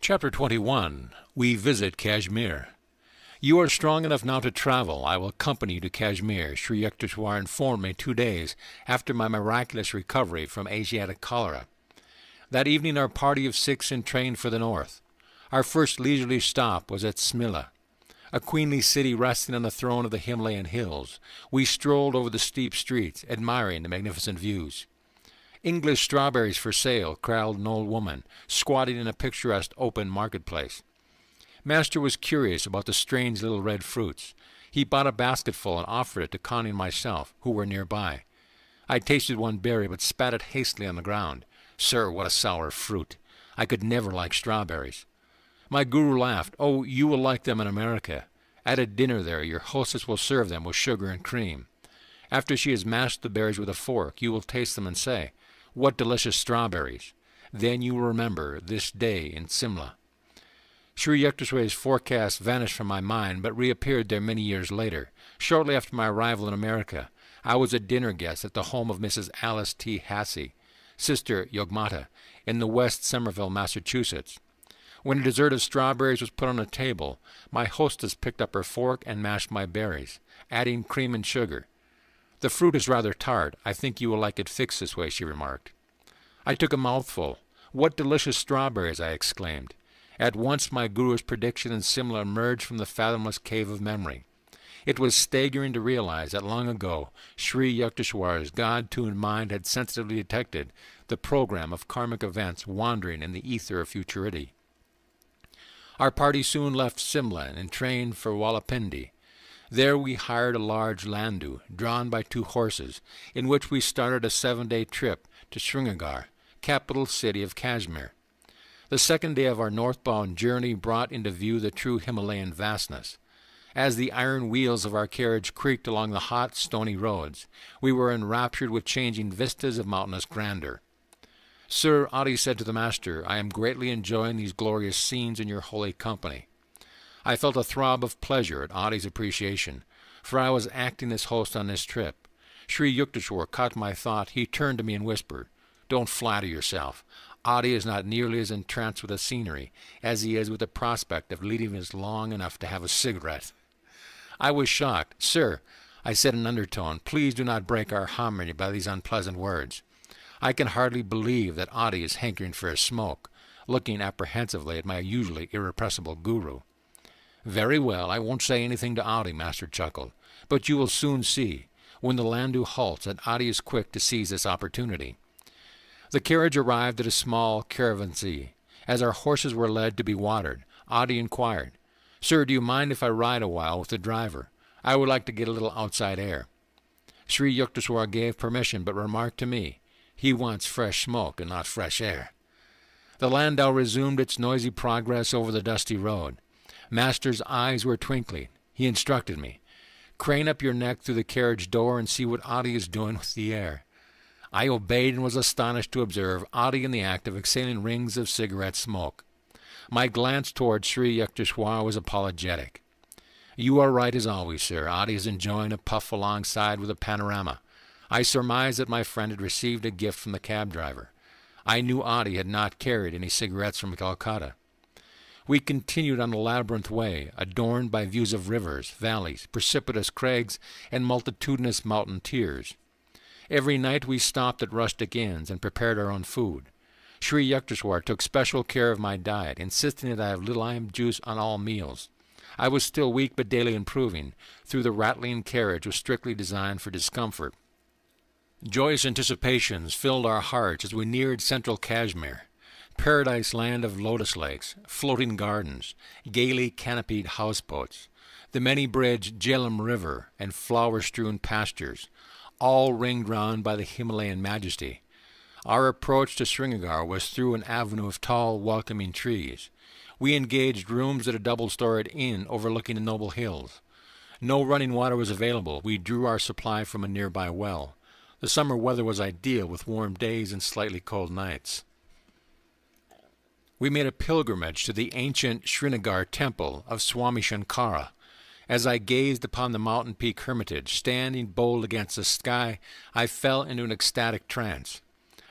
Chapter 21. We visit Kashmir. You are strong enough now to travel. I will accompany you to Kashmir, Sri Yukteswar informed me 2 days after my miraculous recovery from Asiatic cholera. That evening our party of 6 entrained for the north. Our first leisurely stop was at Smilla, a queenly city resting on the throne of the Himalayan hills. We strolled over the steep streets, admiring the magnificent views. English strawberries for sale, growled an old woman, squatting in a picturesque open marketplace. Master was curious about the strange little red fruits. He bought a basketful and offered it to Connie and myself, who were nearby. I tasted one berry, but spat it hastily on the ground. Sir, what a sour fruit! I could never like strawberries. My guru laughed. Oh, you will like them in America. At a dinner there, your hostess will serve them with sugar and cream. After she has mashed the berries with a fork, you will taste them and say, "What delicious strawberries!" Then you will remember this day in Simla. Sri Yukteswar's forecast vanished from my mind, but reappeared there many years later. Shortly after my arrival in America, I was a dinner guest at the home of Mrs. Alice T. Hassey, Sister Yogmata, in the West Somerville, Massachusetts. When a dessert of strawberries was put on a table, my hostess picked up her fork and mashed my berries, adding cream and sugar. "The fruit is rather tart. I think you will like it fixed this way," she remarked. I took a mouthful. "What delicious strawberries!" I exclaimed. At once my guru's prediction and Simla emerged from the fathomless cave of memory. It was staggering to realize that long ago Sri Yukteswar's God-tuned mind had sensitively detected the program of karmic events wandering in the ether of futurity. Our party soon left Simla and trained for Walapindi. There we hired a large landau, drawn by 2 horses, in which we started a 7-day trip to Srinagar, capital city of Kashmir. The second day of our northbound journey brought into view the true Himalayan vastness. As the iron wheels of our carriage creaked along the hot, stony roads, we were enraptured with changing vistas of mountainous grandeur. "Sir," Adi said to the master, "I am greatly enjoying these glorious scenes in your holy company." I felt a throb of pleasure at Adi's appreciation, for I was acting as host on this trip. Sri Yukteswar caught my thought. He turned to me and whispered, "Don't flatter yourself. Adi is not nearly as entranced with the scenery as he is with the prospect of leading us long enough to have a cigarette." I was shocked. "Sir," I said in an undertone, "please do not break our harmony by these unpleasant words. I can hardly believe that Adi is hankering for a smoke," looking apprehensively at my usually irrepressible guru. "Very well, I won't say anything to Adi," Master chuckled. "But you will soon see. When the landau halts, that Adi is quick to seize this opportunity." The carriage arrived at a small caravanserai. As our horses were led to be watered, Adi inquired, "Sir, do you mind if I ride a while with the driver? I would like to get a little outside air." Sri Yukteswar gave permission, but remarked to me, "He wants fresh smoke and not fresh air." The landau resumed its noisy progress over the dusty road. Master's eyes were twinkling. He instructed me, "Crane up your neck through the carriage door and see what Adi is doing with the air." I obeyed and was astonished to observe Adi in the act of exhaling rings of cigarette smoke. My glance toward Sri Yukteswar was apologetic. "You are right as always, sir. Adi is enjoying a puff alongside with a panorama." I surmised that my friend had received a gift from the cab driver. I knew Adi had not carried any cigarettes from Calcutta. We continued on a labyrinth way, adorned by views of rivers, valleys, precipitous crags, and multitudinous mountain tiers. Every night we stopped at rustic inns and prepared our own food. Sri Yukteswar took special care of my diet, insisting that I have little lime juice on all meals. I was still weak but daily improving, though the rattling carriage was strictly designed for discomfort. Joyous anticipations filled our hearts as we neared central Kashmir, paradise land of lotus lakes, floating gardens, gaily canopied houseboats, the many-bridged Jhelum River, and flower-strewn pastures, all ringed round by the Himalayan majesty. Our approach to Srinagar was through an avenue of tall, welcoming trees. We engaged rooms at a double-storied inn overlooking the noble hills. No running water was available. We drew our supply from a nearby well. The summer weather was ideal, with warm days and slightly cold nights. We made a pilgrimage to the ancient Srinagar temple of Swami Shankara. As I gazed upon the mountain peak hermitage, standing bold against the sky, I fell into an ecstatic trance.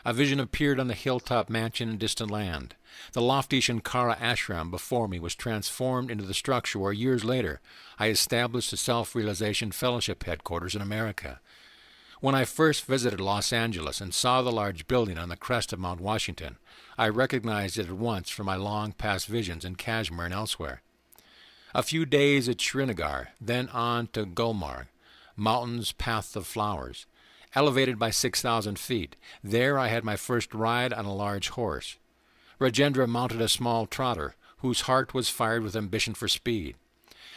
A vision appeared on the hilltop mansion in distant land. The lofty Shankara ashram before me was transformed into the structure where years later I established the Self-Realization Fellowship headquarters in America. When I first visited Los Angeles and saw the large building on the crest of Mount Washington, I recognized it at once from my long-past visions in Kashmir and elsewhere. A few days at Srinagar, then on to Gulmarg, mountains path of flowers. Elevated by 6,000 feet, there I had my first ride on a large horse. Rajendra mounted a small trotter, whose heart was fired with ambition for speed.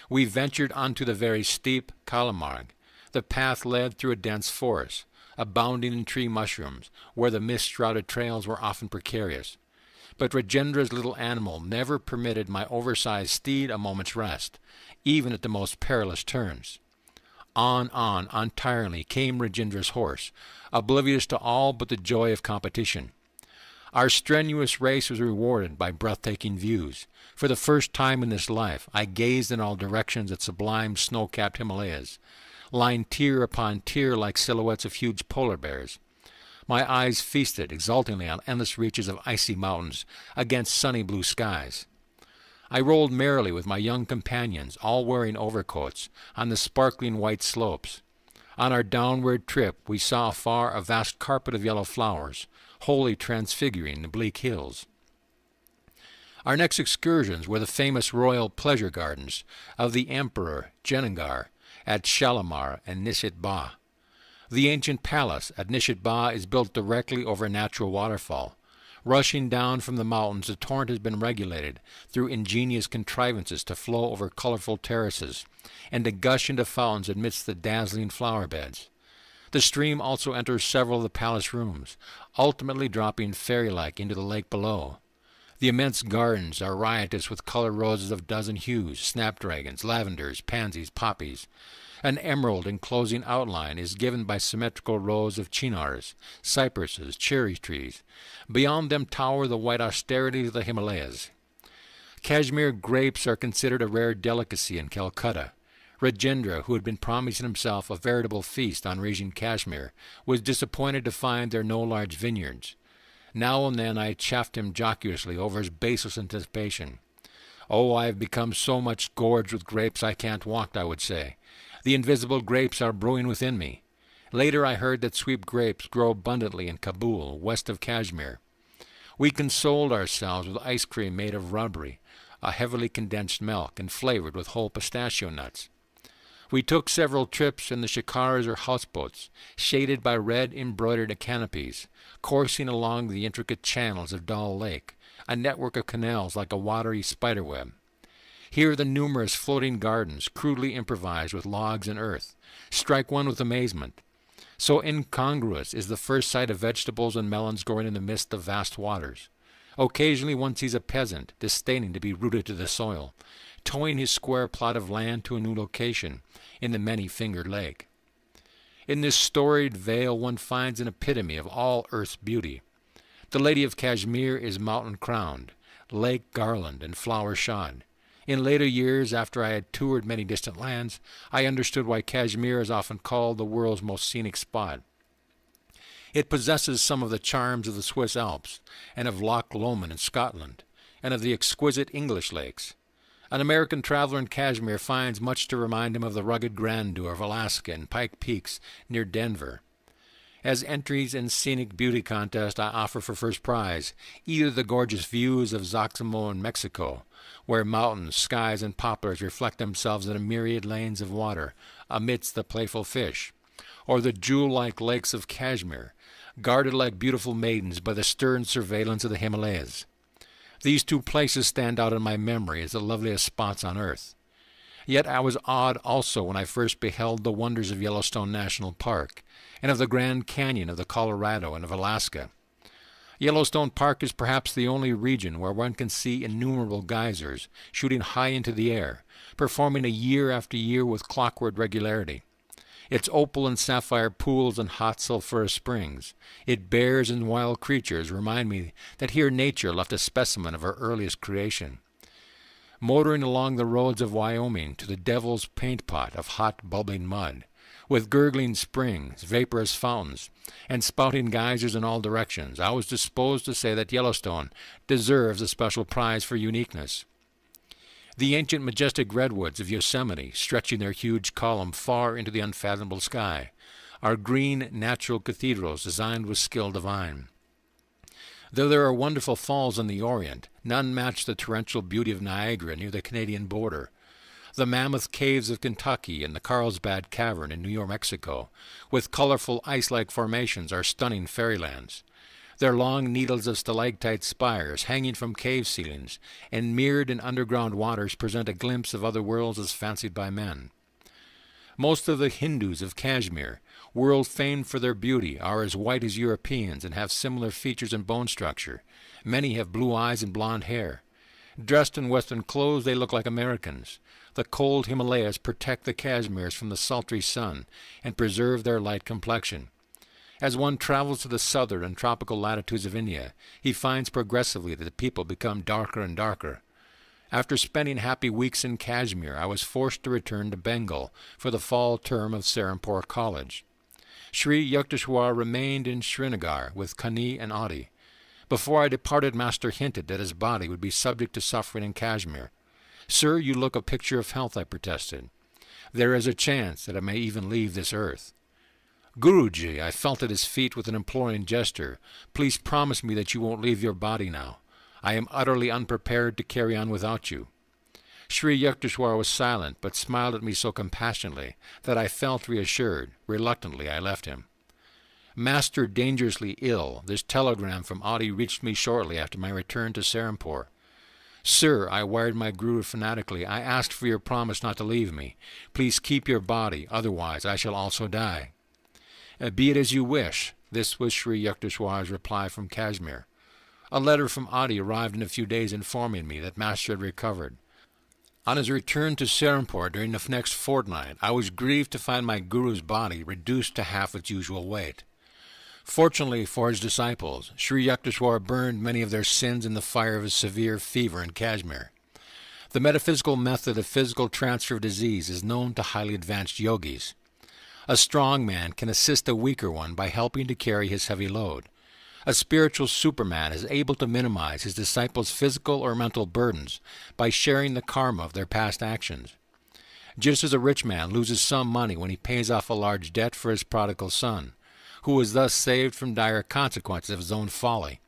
We ventured onto the very steep Kalamarg. The path led through a dense forest, abounding in tree mushrooms, where the mist-shrouded trails were often precarious. But Rajendra's little animal never permitted my oversized steed a moment's rest, even at the most perilous turns. On, untiringly came Rajendra's horse, oblivious to all but the joy of competition. Our strenuous race was rewarded by breathtaking views. For the first time in this life, I gazed in all directions at sublime snow-capped Himalayas, lined tier upon tier like silhouettes of huge polar bears. My eyes feasted exultingly on endless reaches of icy mountains against sunny blue skies. I rolled merrily with my young companions, all wearing overcoats, on the sparkling white slopes. On our downward trip we saw afar a vast carpet of yellow flowers, wholly transfiguring the bleak hills. Our next excursions were the famous royal pleasure gardens of the Emperor Jenagar at Shalimar and Nishat-Ba. The ancient palace at Nishat-Ba is built directly over a natural waterfall. Rushing down from the mountains, the torrent has been regulated through ingenious contrivances to flow over colorful terraces and to gush into fountains amidst the dazzling flower beds. The stream also enters several of the palace rooms, ultimately dropping fairy-like into the lake below. The immense gardens are riotous with colored roses of dozen hues, snapdragons, lavenders, pansies, poppies. An emerald enclosing outline is given by symmetrical rows of chinars, cypresses, cherry trees. Beyond them tower the white austerities of the Himalayas. Kashmir grapes are considered a rare delicacy in Calcutta. Rajendra, who had been promising himself a veritable feast on reaching Kashmir, was disappointed to find there no large vineyards. Now and then I chaffed him jocosely over his baseless anticipation. "Oh, I have become so much gorged with grapes I can't walk," I would say. "The invisible grapes are brewing within me." Later I heard that sweet grapes grow abundantly in Kabul, west of Kashmir. We consoled ourselves with ice cream made of rubbery, a heavily condensed milk, and flavored with whole pistachio nuts. We took several trips in the shikaras or houseboats, shaded by red embroidered canopies, coursing along the intricate channels of Dal Lake, a network of canals like a watery spiderweb. Here the numerous floating gardens, crudely improvised with logs and earth, strike one with amazement. So incongruous is the first sight of vegetables and melons growing in the midst of vast waters. Occasionally one sees a peasant, disdaining to be rooted to the soil, towing his square plot of land to a new location in the many-fingered lake. In this storied vale one finds an epitome of all earth's beauty. The Lady of Kashmir is mountain-crowned, lake-garlanded, and flower-shod. In later years, after I had toured many distant lands, I understood why Kashmir is often called the world's most scenic spot. It possesses some of the charms of the Swiss Alps, and of Loch Lomond in Scotland, and of the exquisite English lakes. An American traveler in Kashmir finds much to remind him of the rugged grandeur of Alaska and Pike Peaks near Denver. As entries in Scenic Beauty Contest, I offer for first prize either the gorgeous views of Zaxamo in Mexico, where mountains, skies, and poplars reflect themselves in a myriad lanes of water amidst the playful fish, or the jewel-like lakes of Kashmir, guarded like beautiful maidens by the stern surveillance of the Himalayas. These two places stand out in my memory as the loveliest spots on earth. Yet I was awed also when I first beheld the wonders of Yellowstone National Park, and of the Grand Canyon of the Colorado and of Alaska. Yellowstone Park is perhaps the only region where one can see innumerable geysers shooting high into the air, performing a year after year with clockwork regularity. Its opal and sapphire pools and hot sulphurous springs, its bears and wild creatures remind me that here nature left a specimen of her earliest creation. Motoring along the roads of Wyoming to the Devil's Paint Pot of hot bubbling mud, with gurgling springs, vaporous fountains, and spouting geysers in all directions, I was disposed to say that Yellowstone deserves a special prize for uniqueness. The ancient majestic redwoods of Yosemite, stretching their huge column far into the unfathomable sky, are green natural cathedrals designed with skill divine. Though there are wonderful falls in the Orient, none match the torrential beauty of Niagara near the Canadian border. The mammoth caves of Kentucky and the Carlsbad Cavern in New York, Mexico, with colorful ice-like formations, are stunning fairylands. Their long needles of stalactite spires hanging from cave ceilings and mirrored in underground waters present a glimpse of other worlds as fancied by men. Most of the Hindus of Kashmir, world famed for their beauty, are as white as Europeans and have similar features and bone structure. Many have blue eyes and blonde hair. Dressed in Western clothes, they look like Americans. The cold Himalayas protect the Kashmirs from the sultry sun and preserve their light complexion. As one travels to the southern and tropical latitudes of India, he finds progressively that the people become darker and darker. After spending happy weeks in Kashmir, I was forced to return to Bengal for the fall term of Serampore College. Sri Yukteswar remained in Srinagar with Kani and Adi. Before I departed, Master hinted that his body would be subject to suffering in Kashmir. "Sir, you look a picture of health," I protested. "There is a chance that I may even leave this earth." "Guruji," I felt at his feet with an imploring gesture, "please promise me that you won't leave your body now. I am utterly unprepared to carry on without you." Sri Yukteswar was silent, but smiled at me so compassionately that I felt reassured. Reluctantly, I left him. "Master dangerously ill. This telegram from Adi reached me shortly after my return to Serampore. Sir," I wired my guru fanatically, "I ask for your promise not to leave me. Please keep your body, otherwise I shall also die." "Be it as you wish." This was Sri Yukteswar's reply from Kashmir. A letter from Adi arrived in a few days informing me that Master had recovered. On his return to Serampore during the next fortnight, I was grieved to find my guru's body reduced to half its usual weight. Fortunately for his disciples, Sri Yukteswar burned many of their sins in the fire of his severe fever in Kashmir. The metaphysical method of physical transfer of disease is known to highly advanced yogis. A strong man can assist a weaker one by helping to carry his heavy load. A spiritual superman is able to minimize his disciples' physical or mental burdens by sharing the karma of their past actions. Just as a rich man loses some money when he pays off a large debt for his prodigal son, who was thus saved from dire consequences of his own folly,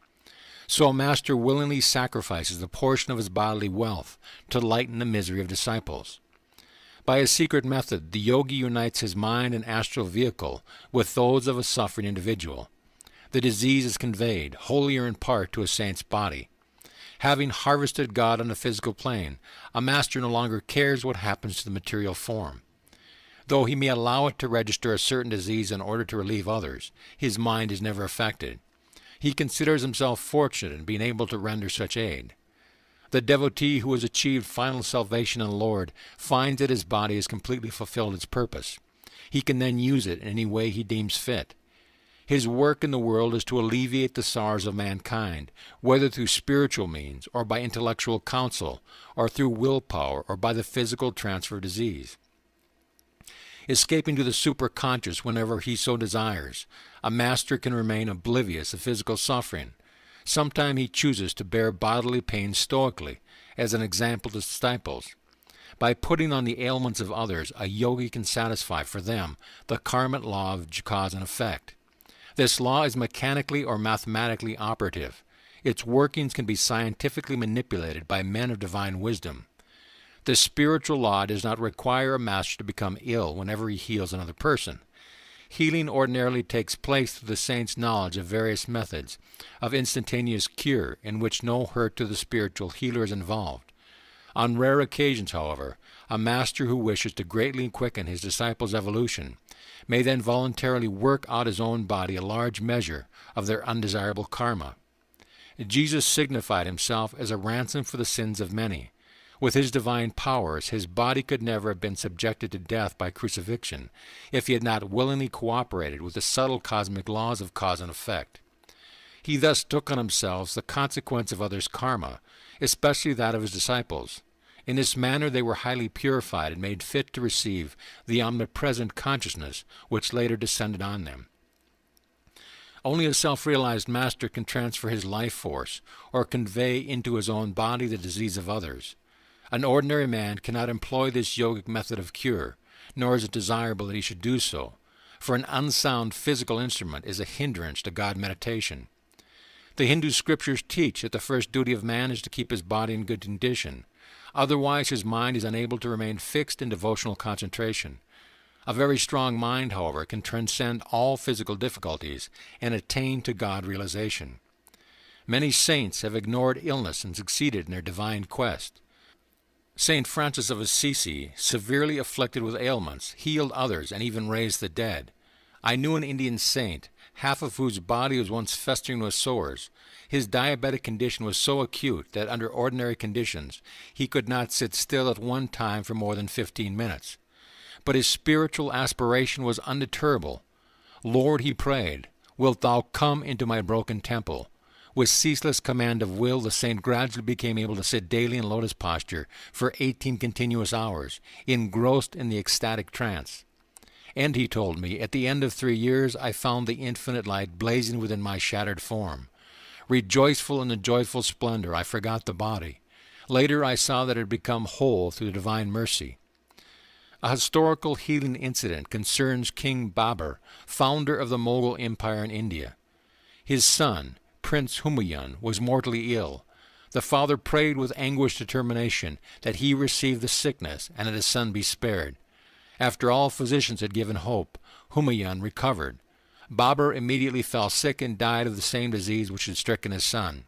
so a master willingly sacrifices a portion of his bodily wealth to lighten the misery of disciples. By a secret method, the yogi unites his mind and astral vehicle with those of a suffering individual. The disease is conveyed, wholly or in part, to a saint's body. Having harvested God on the physical plane, a master no longer cares what happens to the material form. Though he may allow it to register a certain disease in order to relieve others, his mind is never affected. He considers himself fortunate in being able to render such aid. The devotee who has achieved final salvation in the Lord finds that his body has completely fulfilled its purpose. He can then use it in any way he deems fit. His work in the world is to alleviate the sorrows of mankind, whether through spiritual means, or by intellectual counsel, or through willpower, or by the physical transfer of disease. Escaping to the superconscious whenever he so desires, a master can remain oblivious of physical suffering. Sometimes he chooses to bear bodily pain stoically, as an example to disciples. By putting on the ailments of others, a yogi can satisfy for them the karmic law of cause and effect. This law is mechanically or mathematically operative. Its workings can be scientifically manipulated by men of divine wisdom. The spiritual law does not require a master to become ill whenever he heals another person. Healing ordinarily takes place through the saint's knowledge of various methods of instantaneous cure in which no hurt to the spiritual healer is involved. On rare occasions, however, a master who wishes to greatly quicken his disciples' evolution may then voluntarily work out his own body a large measure of their undesirable karma. Jesus signified himself as a ransom for the sins of many. With his divine powers, his body could never have been subjected to death by crucifixion if he had not willingly cooperated with the subtle cosmic laws of cause and effect. He thus took on himself the consequence of others' karma, especially that of his disciples. In this manner they were highly purified and made fit to receive the omnipresent consciousness which later descended on them. Only a self-realized master can transfer his life force or convey into his own body the disease of others. An ordinary man cannot employ this yogic method of cure, nor is it desirable that he should do so, for an unsound physical instrument is a hindrance to God meditation. The Hindu scriptures teach that the first duty of man is to keep his body in good condition. Otherwise his mind is unable to remain fixed in devotional concentration. A very strong mind, however, can transcend all physical difficulties and attain to God realization. Many saints have ignored illness and succeeded in their divine quest. St. Francis of Assisi, severely afflicted with ailments, healed others and even raised the dead. I knew an Indian saint, half of whose body was once festering with sores. His diabetic condition was so acute that under ordinary conditions he could not sit still at one time for more than 15 minutes. But his spiritual aspiration was undeterrable. Lord, he prayed, wilt thou come into my broken temple? With ceaseless command of will, the saint gradually became able to sit daily in lotus posture for 18 continuous hours, engrossed in the ecstatic trance. And he told me, at the end of 3 years I found the infinite light blazing within my shattered form. Rejoiceful in the joyful splendor, I forgot the body. Later I saw that it had become whole through the divine mercy. A historical healing incident concerns King Babur, founder of the Mughal Empire in India. His son, Prince Humayun, was mortally ill. The father prayed with anguished determination that he receive the sickness and that his son be spared. After all physicians had given hope, Humayun recovered. Babur immediately fell sick and died of the same disease which had stricken his son.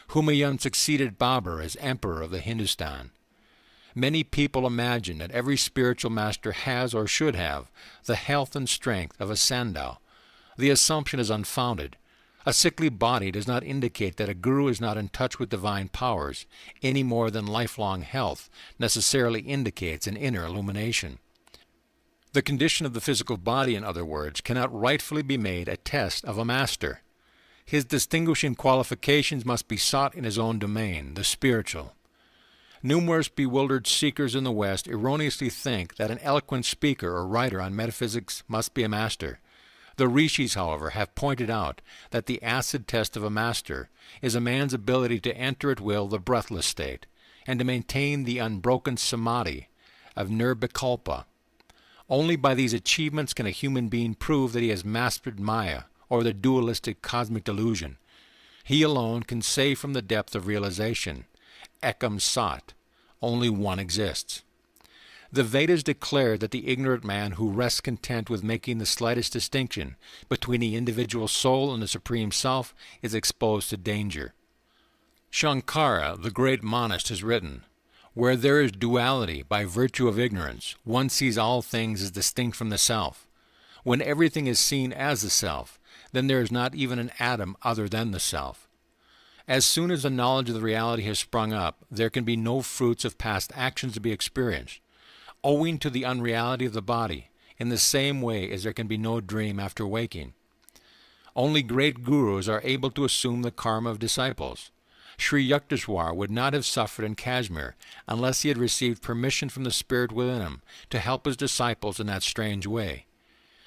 Humayun succeeded Babur as emperor of the Hindustan. Many people imagine that every spiritual master has or should have the health and strength of a sandal. The assumption is unfounded. A sickly body does not indicate that a guru is not in touch with divine powers, any more than lifelong health necessarily indicates an inner illumination. The condition of the physical body, in other words, cannot rightfully be made a test of a master. His distinguishing qualifications must be sought in his own domain, the spiritual. Numerous bewildered seekers in the West erroneously think that an eloquent speaker or writer on metaphysics must be a master. The rishis, however, have pointed out that the acid test of a master is a man's ability to enter at will the breathless state, and to maintain the unbroken samadhi of nirvikalpa. Only by these achievements can a human being prove that he has mastered Maya, or the dualistic cosmic delusion. He alone can say from the depth of realization, Ekam Sat, only one exists. The Vedas declare that the ignorant man who rests content with making the slightest distinction between the individual soul and the Supreme Self is exposed to danger. Shankara, the great monist, has written, where there is duality by virtue of ignorance, one sees all things as distinct from the self. When everything is seen as the self, then there is not even an atom other than the self. As soon as the knowledge of the reality has sprung up, there can be no fruits of past actions to be experienced, owing to the unreality of the body, in the same way as there can be no dream after waking. Only great gurus are able to assume the karma of disciples. Sri Yukteswar would not have suffered in Kashmir unless he had received permission from the Spirit within him to help his disciples in that strange way.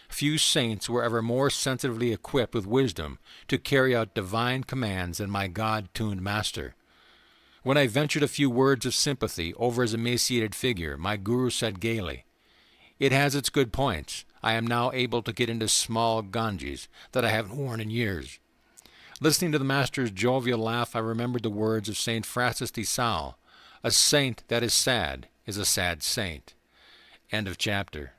Few saints were ever more sensitively equipped with wisdom to carry out divine commands than my God-tuned master. When I ventured a few words of sympathy over his emaciated figure, my guru said gaily, "It has its good points. I am now able to get into small ganges that I haven't worn in years." Listening to the master's jovial laugh, I remembered the words of St. Francis de Sales, "A saint that is sad is a sad saint." End of chapter.